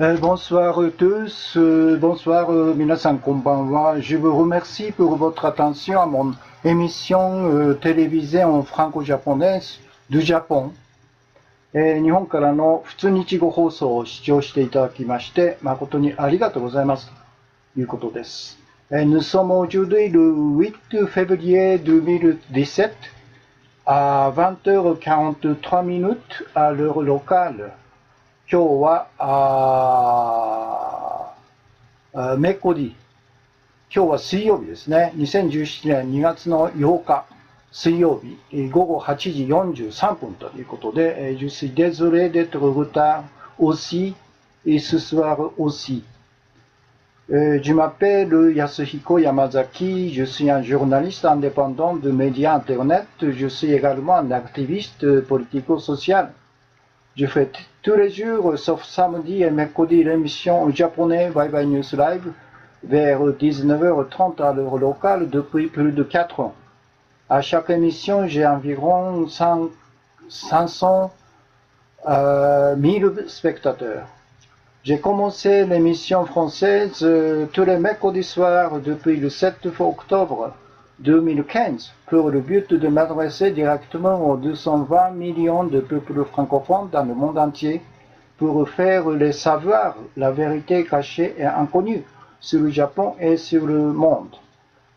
Bonsoir tous, bonsoir minasan konbanwa. Je vous remercie pour votre attention à mon émission télévisée en franco-japonaise du Japon. 日本からの普通日語放送を視聴していただきまして、誠にありがとうございますということです。Nous sommes aujourd'hui le 8 février 2017 à 20h43 minutes à l'heure locale. 今日はメコディ。今日は水曜日ですね。2017年2月の8日水曜日午後8時43分ということで、Je suis désolé d'être en retard aussi et ce soir aussi. Je m'appelle Yasuhiko Yamazaki, je suis un journaliste indépendant de médias internet, je suis également un activiste politico-social. Je fais tous les jours, sauf samedi et mercredi, l'émission en japonais Bye Bye News Live vers 19h30 à l'heure locale depuis plus de 4 ans. À chaque émission, j'ai environ 500 000 spectateurs. J'ai commencé l'émission française tous les mercredis soirs depuis le 7 octobre 2015 pour le but de m'adresser directement aux 220 millions de peuples francophones dans le monde entier pour faire les savoir la vérité cachée et inconnue sur le Japon et sur le monde.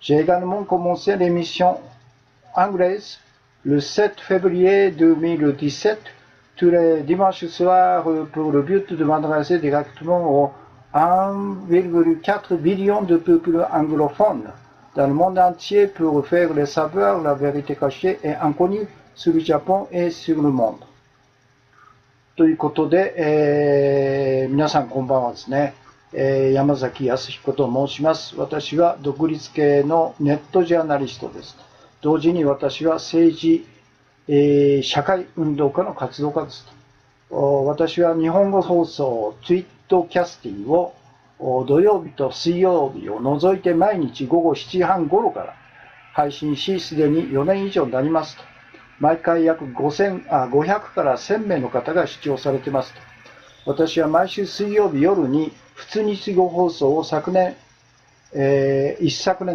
J'ai également commencé l'émission anglaise le 7 février 2017 tous les dimanches soirs pour le but de m'adresser directement aux 1,4 billion de peuples anglophones dans le monde entier pour faire les savoir la vérité cachée et inconnue sur le Japon et sur le monde. ということで、皆さんこんばんはですね。山崎康彦と申します。私は独立系のネットジャーナリストです。同時に私は政治、社会運動家の活動家ですと。私は日本語放送ツイートキャスティングを土曜日と水曜日を除いて毎日午後7時半頃から配信し、すでに4年以上になりますと。毎回約500から1000名の方が視聴されていますと。私は毎週水曜日夜に普通日語放送を一昨年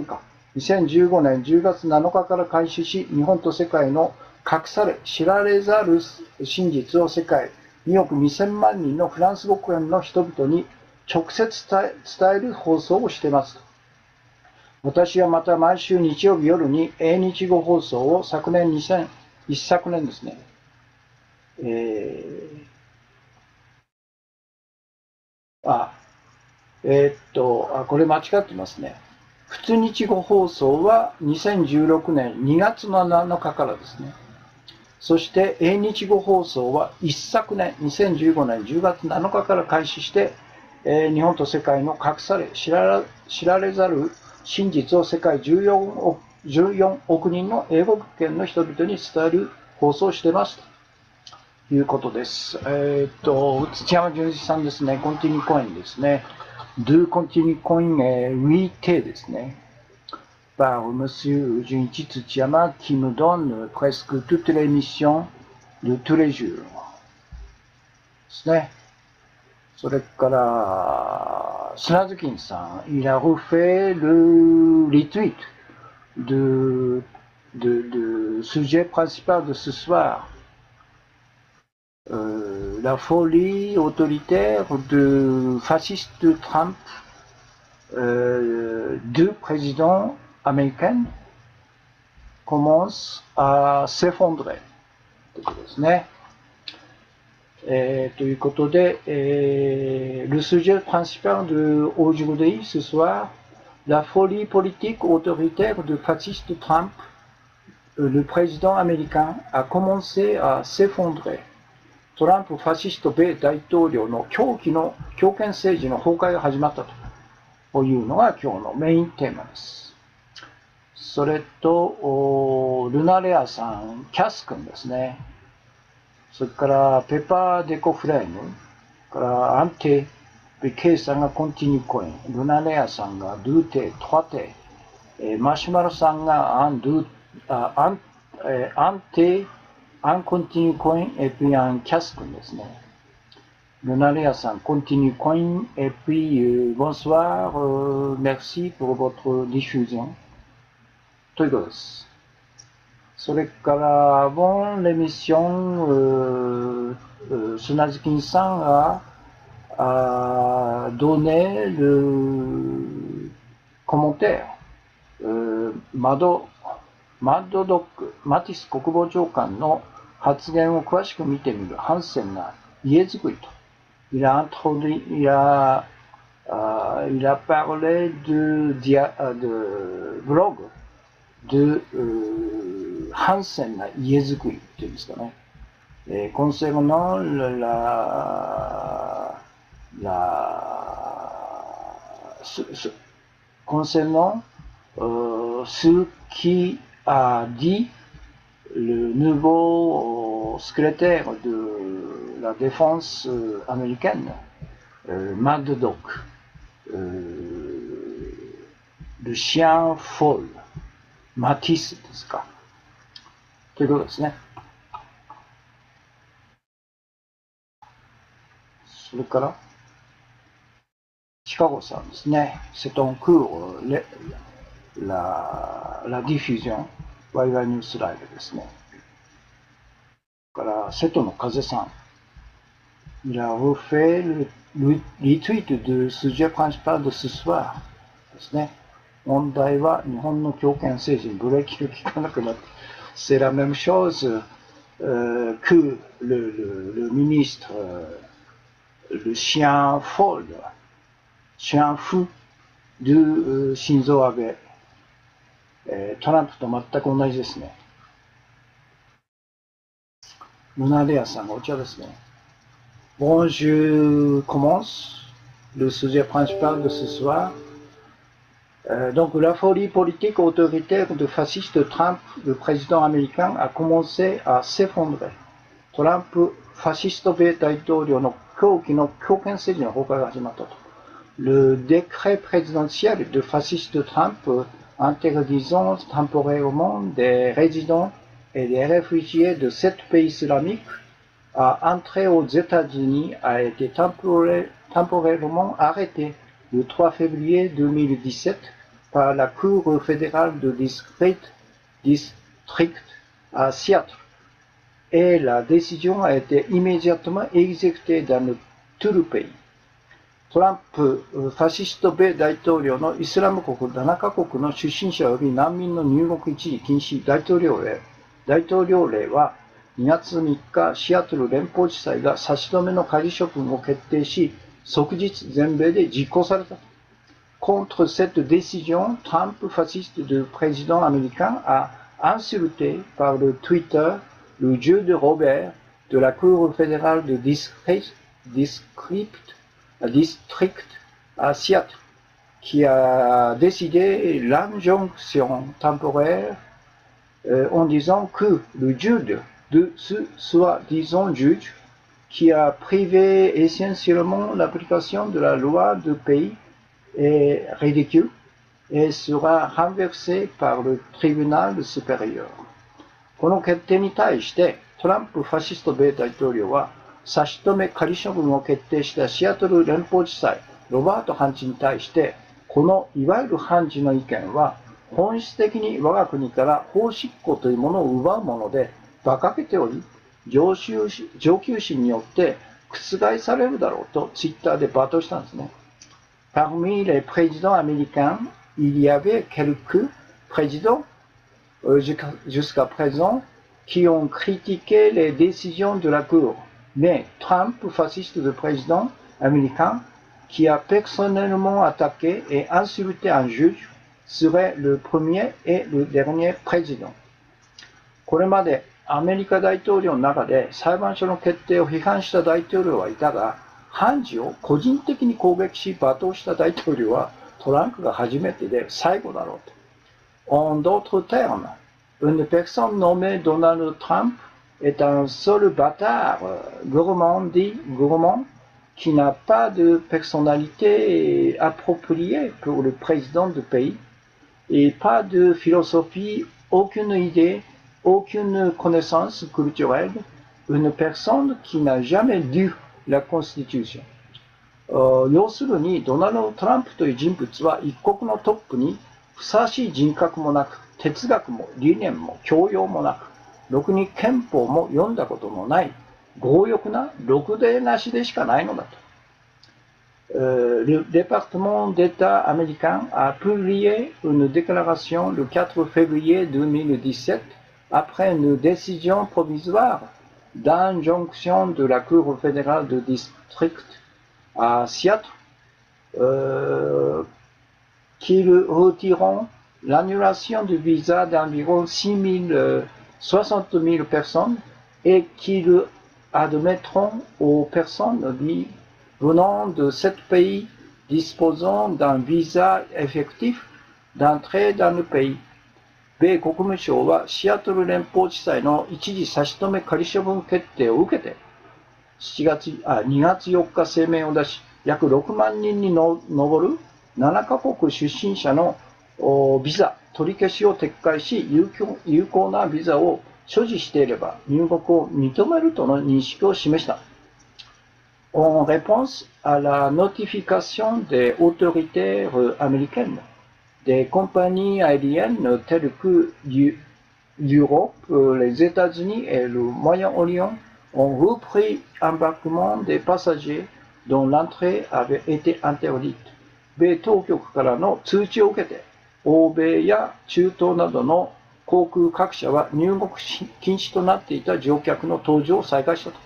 か、2015年10月7日から開始し、日本と世界の隠され、知られざる真実を世界2億2000万人のフランス語圏の人々に直接伝える放送をしています。私はまた毎週日曜日夜に英日語放送を一昨年ですね。これ間違ってますね。普通日語放送は2016年2月の7日からですね。そして英日語放送は一昨年2015年10月7日から開始して、日本と世界の隠され、知られざる真実を世界14億人の英語圏の人々に伝える放送をしていますということです。土山純一さんですね。コンティニューコインですね。Do continue coin 8 t ですね。par Monsieur Junichi Tsuchiyama qui me donne presque toutes les missions de tous les jours. ですね。それから、砂月さん、il a refait le retweet de sujet principal de ce soir. La folie autoritaire de fasciste Trump, deux présidents américains commencent à s'effondrer. ということですね。ということで、le sujet principal de aujourd'hui, ce soir, la folie politique autoritaire de fasciste Trump, le président américain a commencé à s'effondrer. トランプファシスト米大統領の狂権政治の崩壊が始まったというのが今日のメインテーマです。それと、ルナレアさん、キャス君ですね。それからペパーデコフレーム、からアンテ、ケイさんがコンティニューコイン、ルナレアさんがドゥテ、トワテ、マシュマロさんがアンテ、アンコンティニューコイン、エピアンキャス君ですね。Lunaria-san continue coin, et puis bonsoir, merci pour votre diffusion. ということです。それから、bon, l'émission, Sunazkin san a donné le commentaire. マッドドック、マティス国防長官の発言を詳しく見てみるハンセンな家づくりと。Il a parlé de blog de Hansen な家づくりっていうんですかね。concernant concernant ce qui a dit le nouveau secrétaire de la défense américaine, Mad Dog, le chien folle, Matisse ですか。ということですね。それから、シカゴさんですね。C'est en cours la diffusion ワイワイニュースライブですね。から、瀬戸の風さん。Il a refait le retweet de sujet principal de ce soir ですね。問題は日本の強権政治にブレーキが効かなくなって、c'est la même chose que le ministre, le chien folle, chien fou de Shinzo Abe。トランプと全く同じですね。ルナレアさんがお茶ですね。Bon, je commence le sujet principal de ce soir. Donc, la folie politique autoritaire de fasciste Trump, le président américain, a commencé à s'effondrer. トランプファシスト米大統領の狂気の強権政治の崩壊が始まったと。Le décret présidentiel de fasciste Trump interdisant temporairement des résidents et des réfugiés de 7 pays islamiques à entrer aux États-Unis a été temporairement arrêté le 3 février 2017 par la Cour fédérale de district à Seattle et la décision a été immédiatement exécutée dans tout le pays. トランプファシスト米大統領のイスラム国7カ国の出身者及び難民の入国一時禁止大統領令は2月3日シアトル連邦地裁が差し止めの仮処分を決定し即日全米で実行された。Contre cette décision, Trump, fasciste de président américain, a insulté par le Twitter le juge de Robert de la Cour fédérale de district à Seattle, qui a décidé l'injonction temporaire en disant que le juge de ce soi-disant juge, qui a privé essentiellement l'application de la loi du pays, est ridicule et sera renversé par le tribunal supérieur. この決定に対して、トランプファシスト米大統領は、差し止め仮処分を決定したシアトル連邦地裁ロバート判事に対して、このいわゆる判事の意見は、本質的に我が国から法執行というものを奪うもので、馬鹿げており、上級心によって覆されるだろうとツイッターで罵倒したんですね。Parmi les présidents américains, il y avait quelques présidents jusqu'à présent qui ont critiqué les décisions de la Cour. Mais Trump, fasciste de président américain, qui a personnellement attaqué et insulté un juge, serait le premier et le dernier président. これまでアメリカ大統領の中で裁判所の決定を批判した大統領はいたが、判事を個人的に攻撃し罵倒した大統領はトランプが初めてで最後だろうと。En d'autres termes, une personne nommée Donald Trump est un seul bâtard gourmand qui n'a pas de personnalité appropriée pour le président du pays et pas de philosophie, aucune idée, aucune connaissance culturelle, une personne qui n'a jamais dû la Constitution。要するに、ドナルド・トランプという人物は一国のトップにふさわしい人格もなく、哲学も理念も教養もなく、ろくに憲法も読んだことのない、強欲なろくでなしでしかないのだと。Le département d'État américain a publié une déclaration le 4 février 2017 après une décision provisoire d'injonction de la Cour fédérale de district à Seattle qu'ils retireront l'annulation du visa d'environ 60 000 personnes et qu'ils admettront aux personnes venant de 7 pays disposant d'un visa effectif d'entrée dans le pays。米国務省はシアトル連邦地裁の一時差し止め仮処分決定を受けて2月4日声明を出し、約6万人に上る7カ国出身者のビザ取り消しを撤回し、有効なビザを所持していれば入国を認めるとの認識を示した。En réponse à la notification des autorités américaines, des compagnies aériennes telles que l'Europe, les États-Unis et le Moyen-Orient ont repris l'embarquement des passagers dont l'entrée avait été interdite。米当局からの通知を受けて、欧米や中東などの航空各社は入国禁止となっていた乗客の搭乗を再開したと。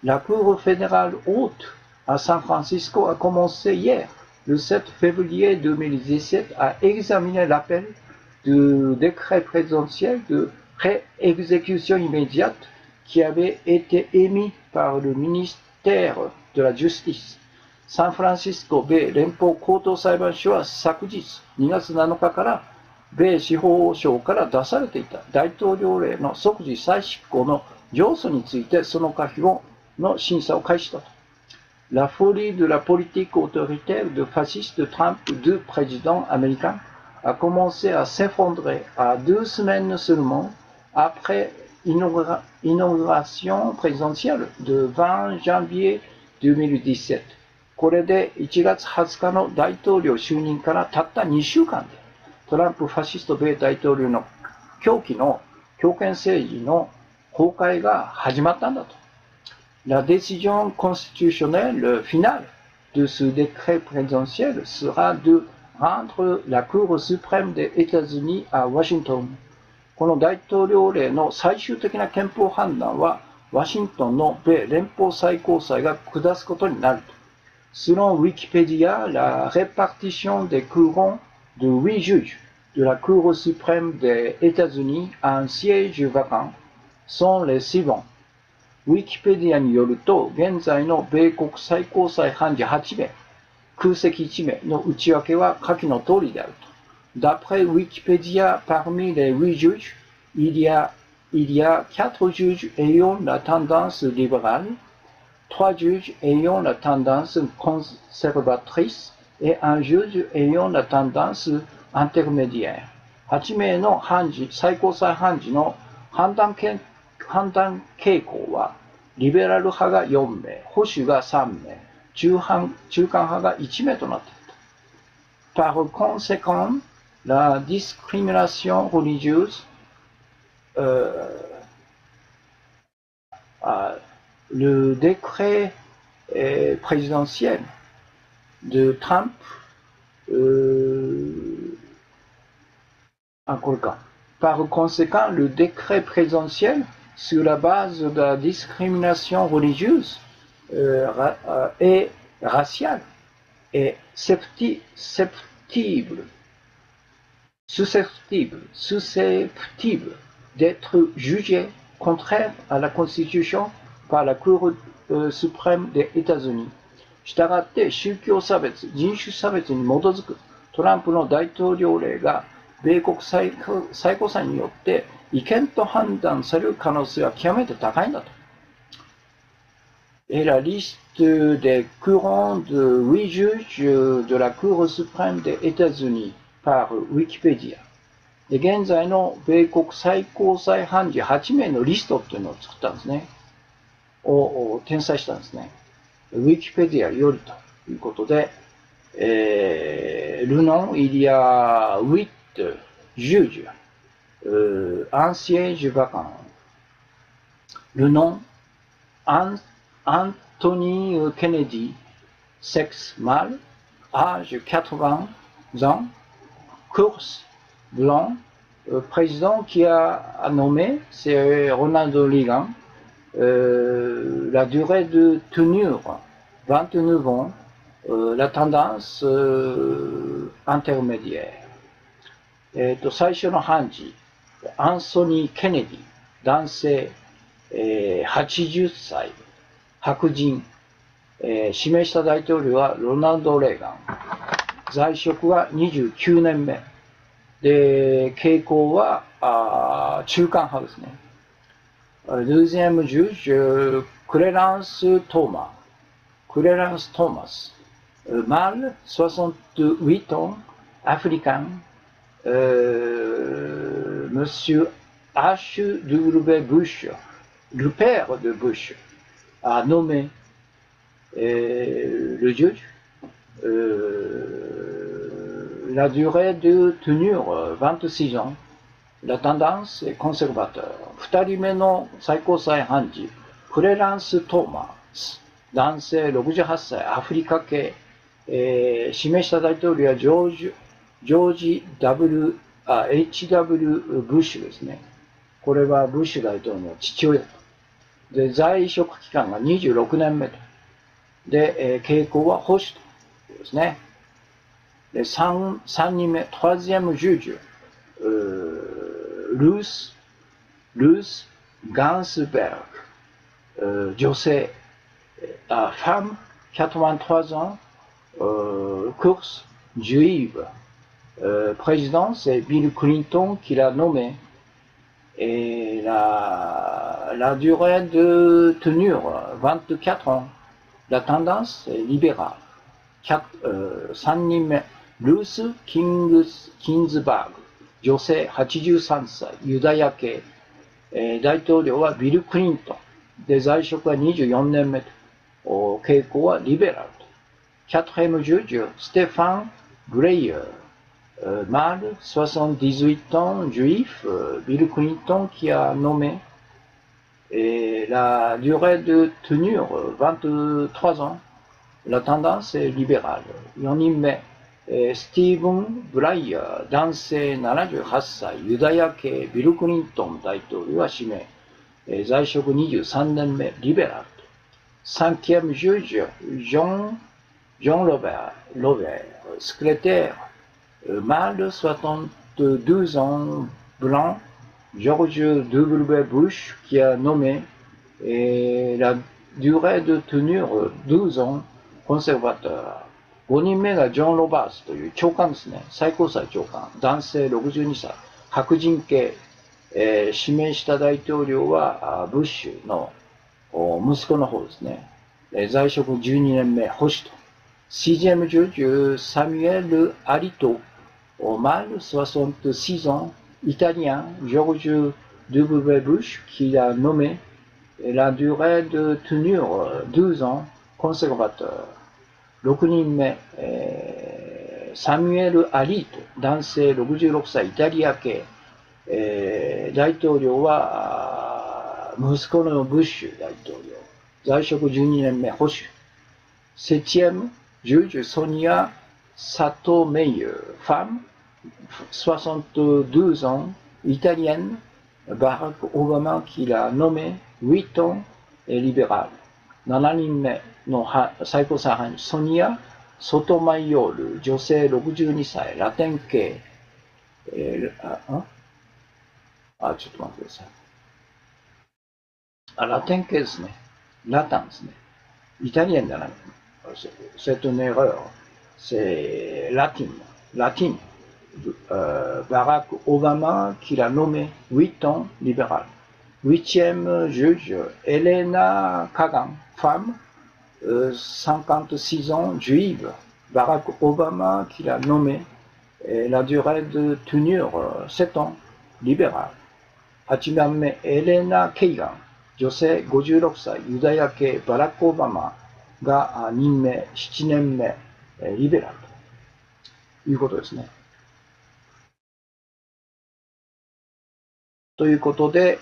La Cour fédérale haute à San Francisco a commencé hier, le 7 février 2017, à examiner l'appel du décret présidentiel de réexécution immédiate qui avait été émis par le ministère de la Justice。サンフランシスコ米連邦高等裁判所は昨日2月7日から米司法省から出されていた大統領令の即時再執行の上訴についてその可否の審査を開始したと。La folie de la politique autoritaire de fasciste Trump, deux présidents américains, a commencé à s'effondrer à 2 semaines seulement après l'inauguration présidentielle de 20 janvier 2017。これで1月20日の大統領就任からたった2週間で、トランプファシスト米大統領の狂気の強権政治の崩壊が始まったんだと。La décision constitutionnelle finale de ce décret présidentiel sera de rendre la Cour suprême des États-Unis à Washington。この大統領令の最終的な憲法判断は、ワシントンの米連邦最高裁が下すことになると。Selon Wikipédia, la répartition des courants de 8 juges de la Cour suprême des États-Unis à un siège vacant sont les suivants。ウィキペディアによると、現在の米国最高裁判事8名、空席1名の内訳は下記の通りであると。D'après Wikipédia, parmi les 8 juges, il y a 4 juges ayant la tendance libérale, 3 juges ayant la tendance conservatrice et 1 juge ayant la tendance intermédiaire。8名の判事、最高裁判事の判断傾向は、リベラル派が4名、保守が3名、中間派が1名となっていると。Par conséquent, la discrimination religieuse, le décret présidentiel de Trump, encore cas. Par conséquent, le décret présidentiel sur la base de la discrimination religieuse et raciale est susceptible d'être jugé contraire à la Constitution par la Cour suprême des États-Unis。したがって宗教差別、人種差別に基づくトランプの大統領令が米国最高裁によって違憲と判断される可能性は極めて高いんだと。Et la liste des courants de 8 juges de la Cour suprême des États-Unis par Wikipédia。で、現在の米国最高裁判事8名のリストっていうのを作ったんですね。を転載したんですね。ウィキペディアよりということで、le nom, il y a 8 juges, anciens vacants. Le nom, Anthony Kennedy, sexe mâle, âge 80 ans, course blanc, président qui a nommé, c'est Ronald Reagan, la durée de tenure, 29 ans, la tendance intermédiaire. 最初の判事、アンソニー・ケネディ、男性、80歳、白人、指名した大統領はロナルド・レーガン。在職は29年目。で、傾向は中間派ですね。Deuxième juge, Clarence Thomas. Clarence Thomas. Mâle, 68 ans, africain. Monsieur H.W. Bush, le père de Bush, a nommé le juge. La durée de tenure, 26 ans. La tendance est conservateur. 2人目の最高裁判事、クレランス・トーマス。男性68歳、アフリカ系。指名した大統領はジョージ H.W. ブッシュですね。これはブッシュ大統領の父親と。で、在職期間が26年目と。で、傾向は保守とですね。で、3人目、トラジアムジュージュ、ルース・ガンスベルグ、女性、femme, 83 ans, course, juive. Président, c'est Bill Clinton qui l'a nommé. Et la durée de tenure, 24 ans. La tendance est libérale. 3人目、ルース・キンズバーグ、女性83歳、ユダヤ系。大統領はビル・クリントン。で、在職は24年目と。傾向はリベラルと。Quatrième juge, Stéphane Breyer, mâle, 78 ans, juif, Bill Clinton qui a nommé. Et la durée de tenure, 23 ans. La tendance est libérale. 4人目、スティーブン・ブライヤー、男性78歳、ユダヤ系、ビル・クリントン大統領は指名。在職23年目、リベラルと。Cinquième juge, John Robert, secrétaire, mâle, 72 ans, blanc, George W. Bush qui a nommé. Et la durée de tenure, 12 ans, conservateur. 5人目がジョン・ロバーツという長官ですね。最高裁長官。男性62歳。白人系。指名した大統領はブッシュの息子の方ですね。在職12年目、保守と。Sixième juge, Samuel Alito, mâle, 66 ans, italien, George W. Bush qui l'a nommé. Et la durée de tenure, 12 ans, conservateur. 6人目、サミュエル・アリート、男性66歳、イタリア系。大統領は息子のブッシュ大統領。在職12年目、保守。Septième juge, Sonia Sotomayor, femme, 62 ans, italienne, Barack Obama qui l'a nommé, 8 ans, et libéral. 7人目の最高裁判事、ソニア・ソトマイヨール、女性62歳、ラテン系。ちょっと待ってください。ラテン系ですね。ラタンですね。イタリアンじゃない。C'est une erreur. C'est latin. Latin. Barack Obama qui l'a nommé 8 ans libéral. 8e juge, Elena Kagan, femme, 56 ans, juive. Barack Obama qui l'a nommé. Et la durée de tenure, 7 ans, libéral. 8番目、エレナ・ケイガン、女性56歳、ユダヤ系、バラク・オバマ、が任命、7年目、リベラルということですね。ということで、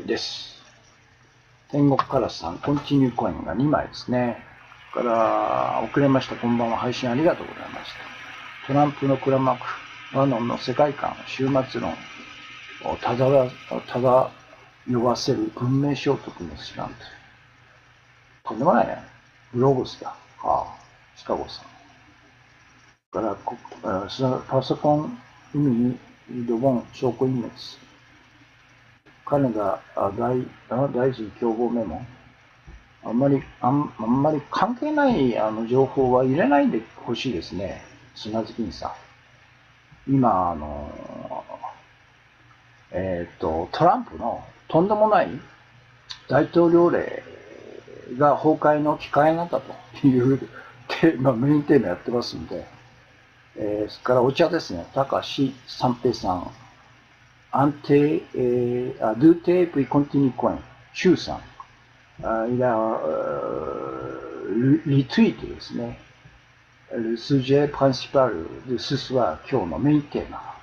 です。天国カラスさん、コンティニューコインが2枚ですね。から、遅れました。こんばんは。配信ありがとうございました。トランプの黒幕、ワノンの世界観、終末論を漂わせる文明衝突の知らんと。とんでもないね。グローブスだ。シカゴさん。から、パソコン、海にドボン、証拠隠滅。彼が大臣共謀メモ。あんまり関係ない情報は入れないでほしいですね。砂月にさん。今、トランプのとんでもない大統領令が崩壊の機会になったというテーマ、メインテーマやってますんで、それからお茶ですね。高橋三平さん。douter puis continue coin. 周さん。il a retweet ですね。le sujet principal de ce soir、今日のメインテーマ。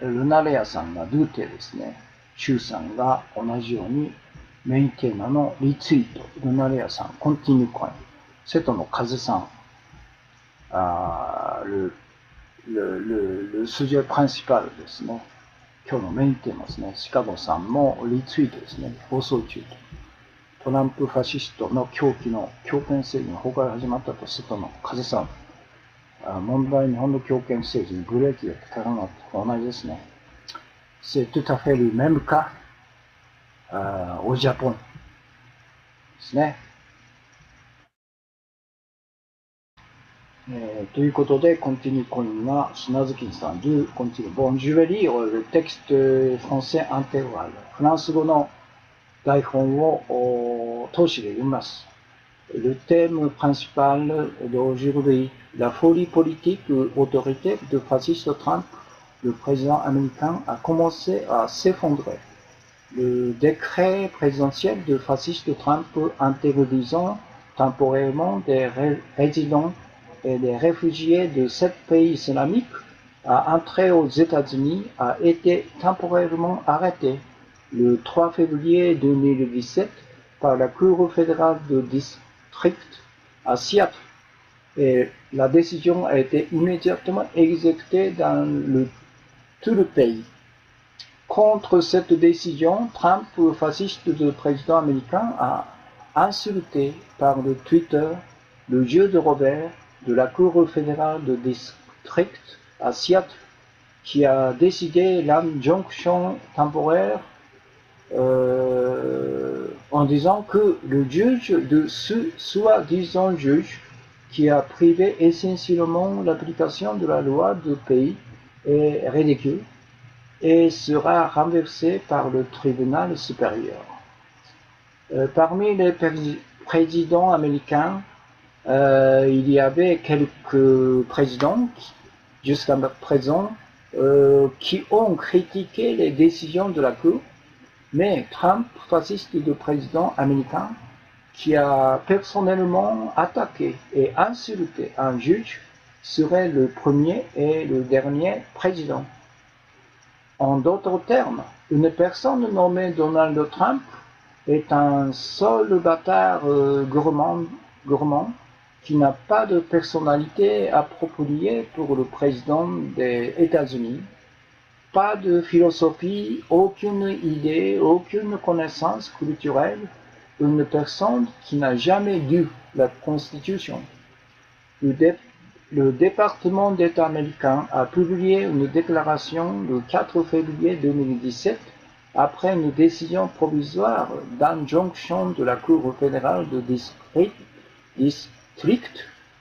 ルナレアさんがドゥーテですね。周さんが同じようにメインテーマのリツイート。ルナレアさん、コンティニューコイン。瀬戸の風さん。le sujet principal ですね。今日のメインテーマですね。シカゴさんもリツイートですね。放送中と。トランプファシストの狂気の強権政治の崩壊が始まったと瀬戸の風さん。問題日本の強権政治にブレーキがかからなくと同じですね。C'est tout à fait le même cas au Japon ですね。ということで、continue coinが砂月さん、do continue. Bon, je vais lire le texte français intégral. フランス語の台本を通しで読みます。Le thème principal d'aujourd'hui, la folie politique autoritaire de fasciste Trump, le président américain a commencé à s'effondrer. Le décret présidentiel de fasciste Trump interdisant temporairement des résidents et des réfugiés de 7 pays islamiques à entrer aux États-Unis a été temporairement arrêté le 3 février 2017 par la Cour fédérale de district à Seattle. Et la décision a été immédiatement exécutée dans tout le pays. Contre cette décision, Trump, fasciste de président américain, a insulté par le Twitter le juge de Robert de la Cour fédérale de district à Seattle, qui a décidé l'injonction temporaire en disant que le juge de ce soi-disant juge qui a privé essentiellement l'application de la loi du pays est ridicule et sera renversé par le tribunal supérieur. Parmi les présidents américains, il y avait quelques présidents jusqu'à présent qui ont critiqué les décisions de la Cour, mais Trump, fasciste de président américain, qui a personnellement attaqué et insulté un juge, serait le premier et le dernier président. En d'autres termes, une personne nommée Donald Trump est un seul bâtard gourmand qui n'a pas de personnalité appropriée pour le président des États-Unis, pas de philosophie, aucune idée, aucune connaissance culturelle, une personne qui n'a jamais lu la Constitution. Le département d'État américain a publié une déclaration le 4 février 2017 après une décision provisoire d'injonction de la Cour fédérale de district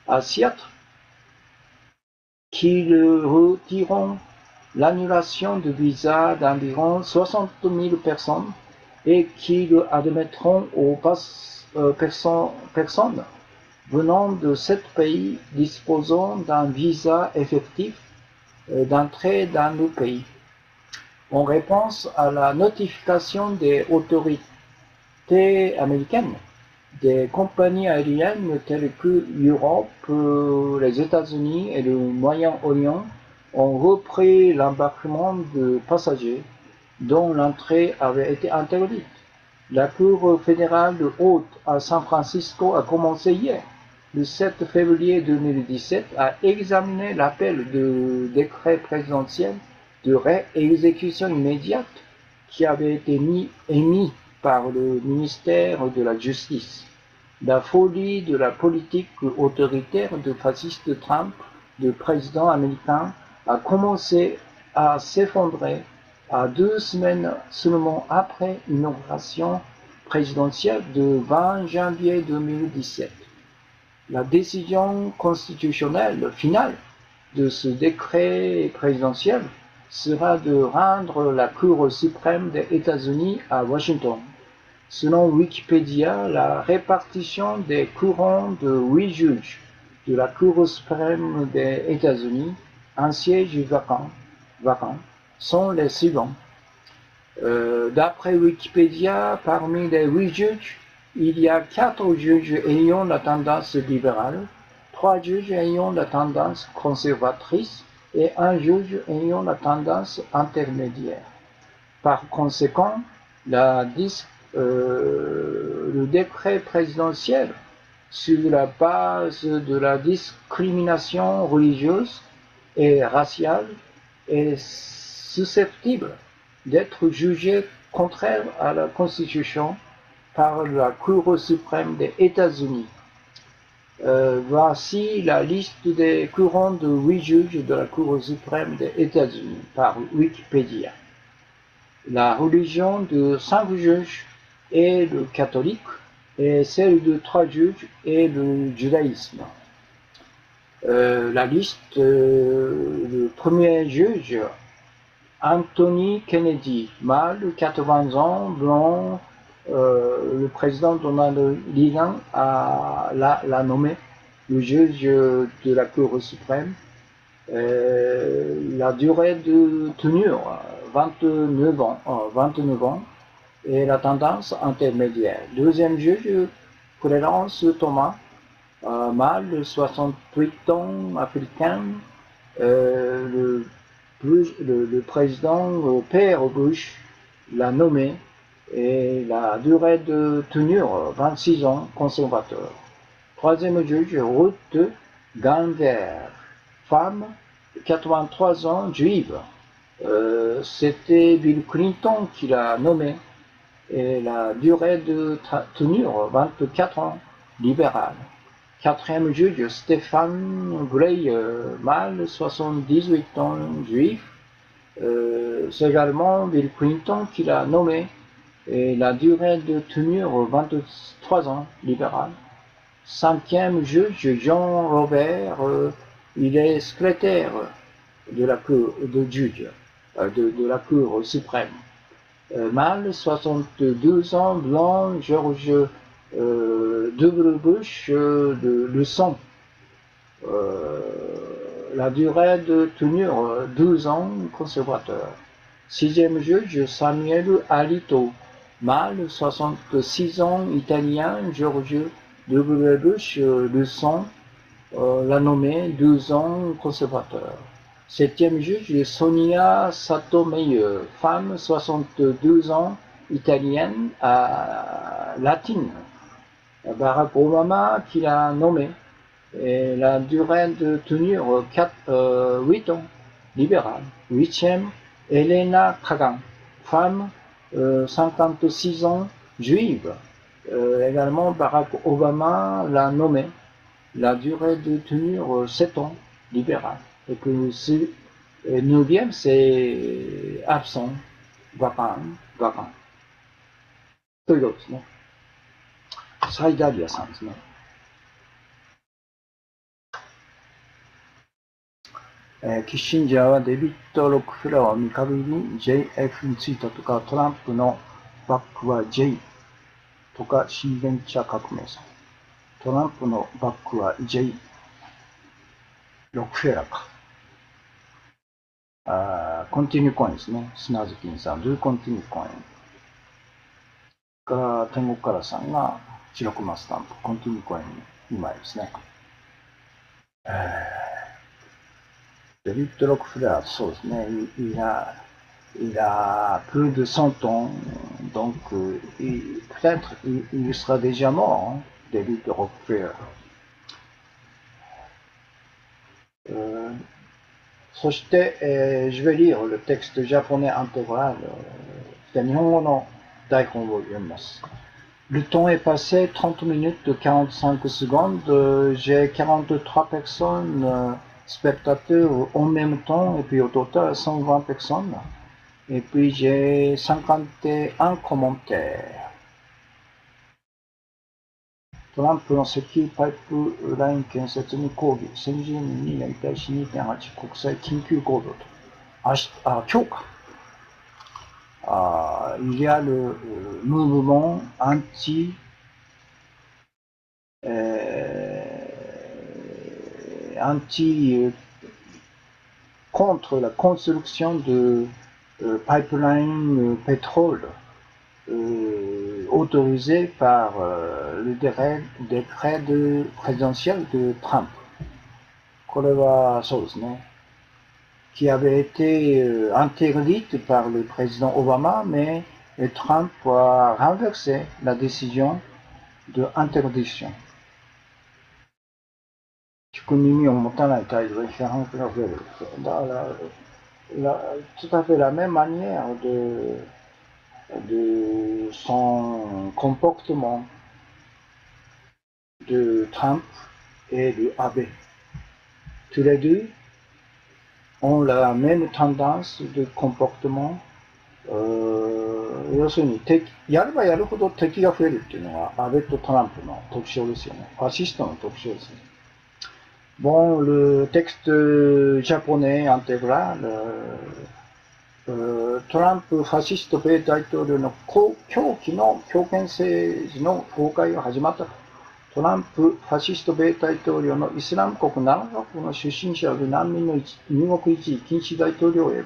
à Seattle qui retireront l'annulation de visa d'environ 60 000 personnes et qui admettront aux personnes venant de 7 pays disposant d'un visa effectif d'entrée dans le pays. En réponse à la notification des autorités américaines, des compagnies aériennes telles que l'Europe, les États-Unis et le Moyen-Orient ont repris l'embarquement de passagers dont l'entrée avait été interdite. La Cour fédérale de haute à San Francisco a commencé hier, le 7 février 2017, à examiner l'appel de décret présidentiel de réexécution immédiate qui avait été émis par le ministère de la Justice. La folie de la politique autoritaire de fasciste Trump, le président américain, a commencé à s'effondrer à 2 semaines seulement après l'inauguration présidentielle de 20 janvier 2017. La décision constitutionnelle finale de ce décret présidentiel sera de rendre la Cour suprême des États-Unis à Washington. Selon Wikipédia, la répartition des courants de 8 juges de la Cour suprême des États-Unis, un siège vacant, sont les suivants. D'après Wikipédia, parmi les 8 juges, il y a 4 juges ayant la tendance libérale, 3 juges ayant la tendance conservatrice et un juge ayant la tendance intermédiaire. Par conséquent, le décret présidentiel sur la base de la discrimination religieuse et raciale est susceptible d'être jugé contraire à la Constitution par la Cour suprême des États-Unis. Voici la liste des courants de 8 juges de la Cour suprême des États-Unis par Wikipédia. La religion de 5 juges est le catholique et celle de 3 juges est le judaïsme. La liste, le premier juge, Anthony Kennedy, mâle, 80 ans, blanc, le président Donald Reagan l'a nommé le juge de la Cour suprême. La durée de tenure, 29 ans, et la tendance intermédiaire. Deuxième juge, Clarence Thomas, mâle, 68 ans, africain, le président Père Bush l'a nommé et la durée de tenure 26 ans, conservateur. Troisième juge, Ruth Gander, femme, 83 ans, juive. C'était Bill Clinton qui l'a nommé et la durée de tenure 24 ans, libéral. Quatrième juge, Stephen Gray, mâle, 78 ans, juif. C'est également Bill Clinton qui l'a nommé et la durée de tenure 23 ans, libéral. Cinquième juge, Jean Robert, il est secrétaire de la Cour de la Cour suprême. Mâle, 62 ans, blanc, George W. Bush, le sang. La durée de tenure 12 ans, conservateur. Sixième juge, Samuel Alito, mâle, 66 ans, italien, George W. Bush, le sang, l'a nommé 12 ans, conservateur. Septième juge, Sonia Sotomayor, femme, 62 ans, italienne, latine. Barack Obama qui l'a nommé. Et la durée de tenure 8 ans, libéral. Huitième, Elena Kagan, femme, 56 ans, juive. Également, Barack Obama l'a nommé. La durée de tenure 7 ans, libéral. Et que le 9e, c'est absent, vacant. ということですね。サイダリアさんですね。キッシンジャーはデビッド・ロックフェラーを見限りに JF についたとか、トランプのバックは J とか、新ベンチャー革命さん。トランプのバックは J、ロックフェラーか。コンティニューコインですね。砂月金さん、ドゥコンティニューコイン。から、天国からさんが、白熊スタンプ、コンティニューコイン2枚ですね。デビッド・ロックフレア、そうですね。il a plus de 100 ans, donc peut-être il sera déjà mort, hein, David Rockefeller. そして、je vais lire le texte japonais intégral. 日本語の台本を読みます。Le temps est passé, 30 minutes de 45 secondes. J'ai 43 personnes, spectateurs en même temps, et puis au total 120 personnes. Et puis j'ai 51 commentaires. トランプの石油パイプライン建設に抗議、先住民に連帯し 2.8 国際緊急行動と。今日か。il y a le mouvement contre la construction de pipeline pétrole autorisé par le décret présidentiel de Trump. これはそうですね。qui avait été interdite par le président Obama, mais Trump a renversé la décision de interdiction. 聞く耳を持たない態度で批判が増える。だから、tout à fait la même manière de son comportement de Trump et de Abe. Tous les deux ont la même tendance de comportement. 要するにやればやるほど敵が増えるっていうのが安倍とトランプの特徴ですよね。ファシストの特徴ですね。Bon, le texte japonais intégral, トランプファシスト米大統領の狂気の強権政治の崩壊が始まった。トランプファシスト米大統領のイスラム国7カ国の出身者で難民の入国一時禁止大統領令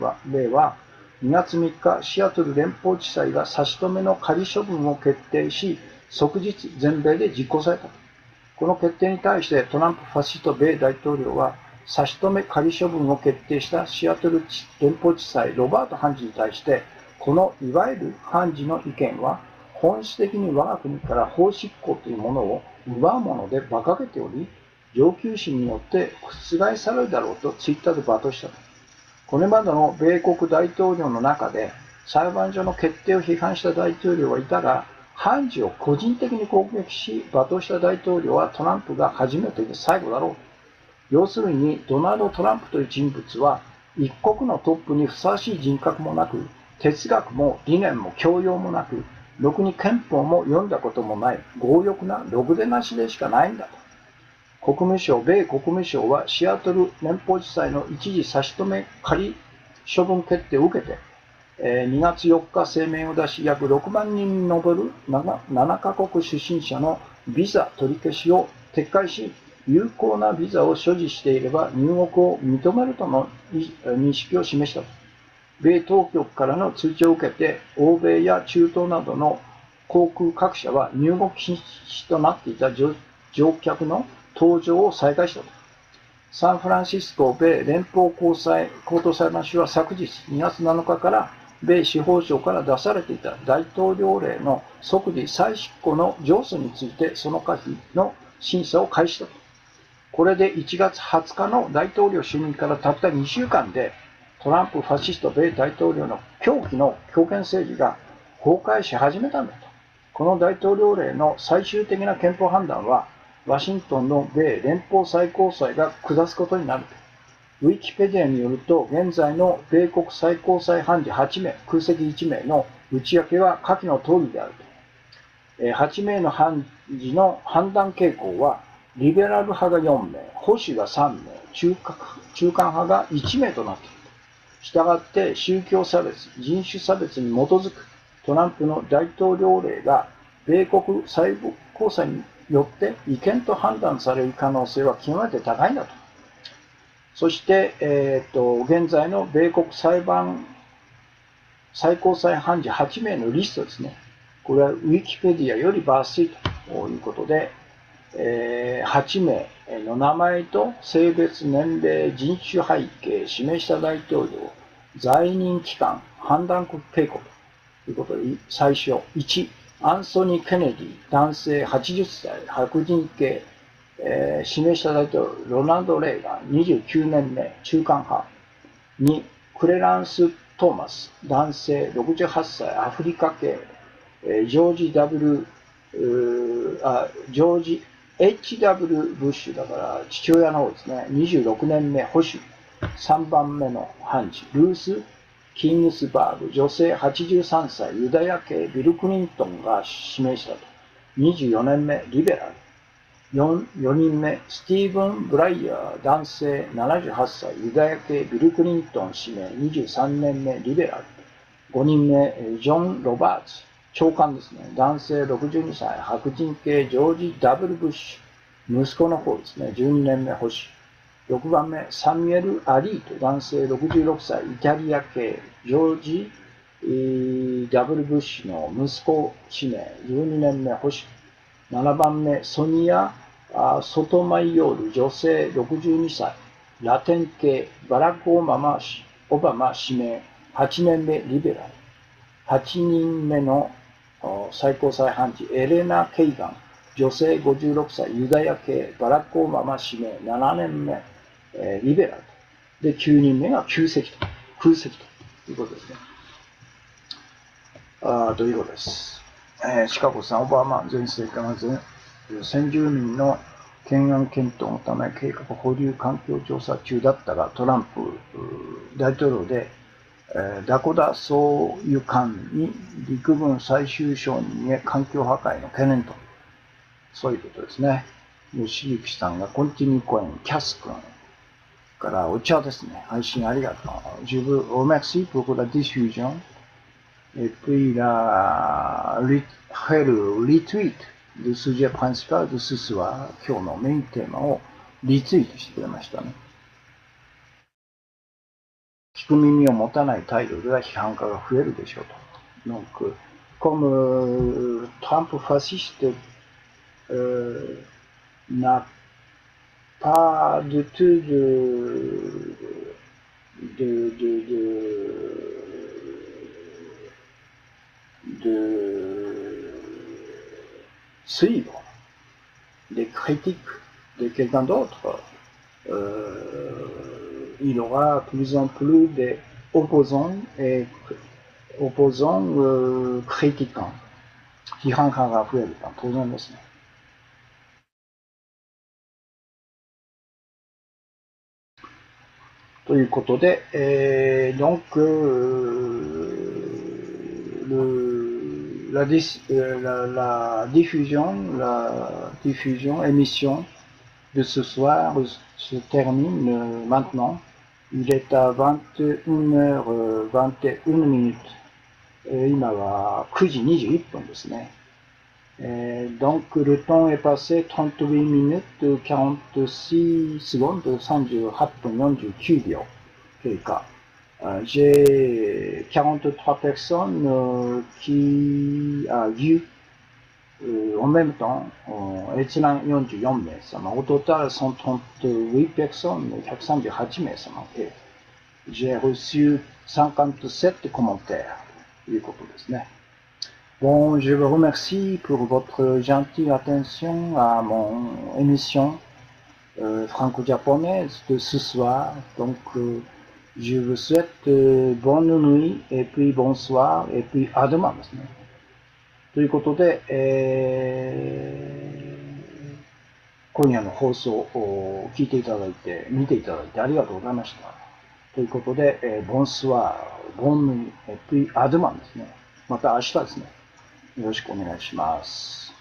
は2月3日、シアトル連邦地裁が差し止めの仮処分を決定し、即日全米で実行された。この決定に対してトランプファシスト米大統領は、差し止め仮処分を決定したシアトル連邦地裁ロバート判事に対して、このいわゆる判事の意見は、本質的に我が国から法執行というものを奪うもので馬鹿げており、上級審によって覆されるだろうとツイッターで罵倒した。これまでの米国大統領の中で裁判所の決定を批判した大統領はいたが、判事を個人的に攻撃し罵倒した大統領はトランプが初めてで最後だろう。要するにドナルド・トランプという人物は一国のトップにふさわしい人格もなく、哲学も理念も教養もなく、ろくに憲法も読んだこともない強欲なろくでなしでしかないんだと。米国務省はシアトル連邦地裁の一時差し止め仮処分決定を受けて、2月4日声明を出し、約6万人に上る7カ国出身者のビザ取り消しを撤回し、有効なビザを所持していれば入国を認めるとの認識を示した。米当局からの通知を受けて、欧米や中東などの航空各社は入国禁止となっていた乗客の搭乗を再開した。サンフランシスコ米連邦高等裁判所は昨日2月7日から米司法省から出されていた大統領令の即時再執行の上訴についてその可否の審査を開始した。これで1月20日の大統領就任からたった2週間でトランプファシスト米大統領の狂気の強権政治が崩壊し始めたんだと。この大統領令の最終的な憲法判断はワシントンの米連邦最高裁が下すことになる。ウィキペディアによると、現在の米国最高裁判事8名、空席1名の内訳は下記の通りであると。8名の判事の判断傾向は、リベラル派が4名、保守が3名、中間派が1名となっている。したがって、宗教差別、人種差別に基づくトランプの大統領令が、米国最高裁によって違憲と判断される可能性は極めて高いんだと。そして、現在の米国最高裁判事8名のリストですね。これはウィキペディアより抜粋とということで、8名の名前と性別、年齢、人種背景、指名した大統領、在任期間、判断傾向ということで、最初、1、アンソニー・ケネディ、男性80歳、白人系、指名した大統領、ロナルド・レーガン、29年目、中間派。2、クレランス・トーマス、男性68歳、アフリカ系、ジョージ・ W、ジョージ H.W. ブッシュだから父親の方ですね。26年目、保守。3番目の判事、ルース・キングスバーグ、女性83歳、ユダヤ系、ビル・クリントンが指名したと。24年目、リベラル。4人目、スティーブン・ブライヤー、男性78歳、ユダヤ系、ビル・クリントン指名、23年目、リベラル。5人目、ジョン・ロバーツ、長官ですね。男性62歳、白人系、ジョージ・ W. ブッシュ。息子の方ですね。12年目、保守。6番目、サミュエル・アリート、男性66歳、イタリア系、ジョージ・ W. ブッシュの息子指名、12年目、保守。7番目、ソニア・ソトマイヨール、女性62歳、ラテン系、バラク・オバマ指名、8年目、リベラル。8人目の最高裁判事、エレナ・ケイガン、女性56歳、ユダヤ系、バラク・オバマ指名、7年目、リベラル。で、9人目が空席ということですね。ということです。シカゴさん、オバマ前政権は先住民の懸案検討のため計画保留環境調査中だったが、トランプ大統領で、ダコダ総油管に陸軍最終承認へ環境破壊の懸念と。そういうことですね。吉行さんがコンティニューコイン、キャス君からお茶ですね。配信ありがとう。Je vous remercie pour la diffusion. Et puis le retweet du sujet principal de ce soir, 今日のメインテーマをリツイートしてくれましたね。聞く耳を持たない態度では批判家が増えるでしょうと。Donc, comme Trump fasciste n'a pas du tout de suivre les critiques de quelqu'un d'autre, il aura de plus en plus d'opposants et critiquants. 批判家が増えるのは当然ですね。ということで、donc la diffusion, émission de ce soir se termine maintenant. Il est à 21h21 今は9時21分ですね。donc le temps est passé 38 minutes 46 secondes 38分49秒経過。J'ai 43 personnes qui a vu en même temps閲覧44名様。Au total 138 personnes 138名様で J'ai reçu 57 commentaires ということですね。Bon, je vous remercie pour votre gentille attention à mon émission franco-japonaise de ce soir. Donc, je vous souhaite bonne nuit et puis bonsoir et puis à demain ですね。ということで、今夜の放送を聞いていただいて、見ていただいてありがとうございました。ということで、bonsoir, bonne nuit et puis à demain ですね。また明日ですね。よろしくお願いします。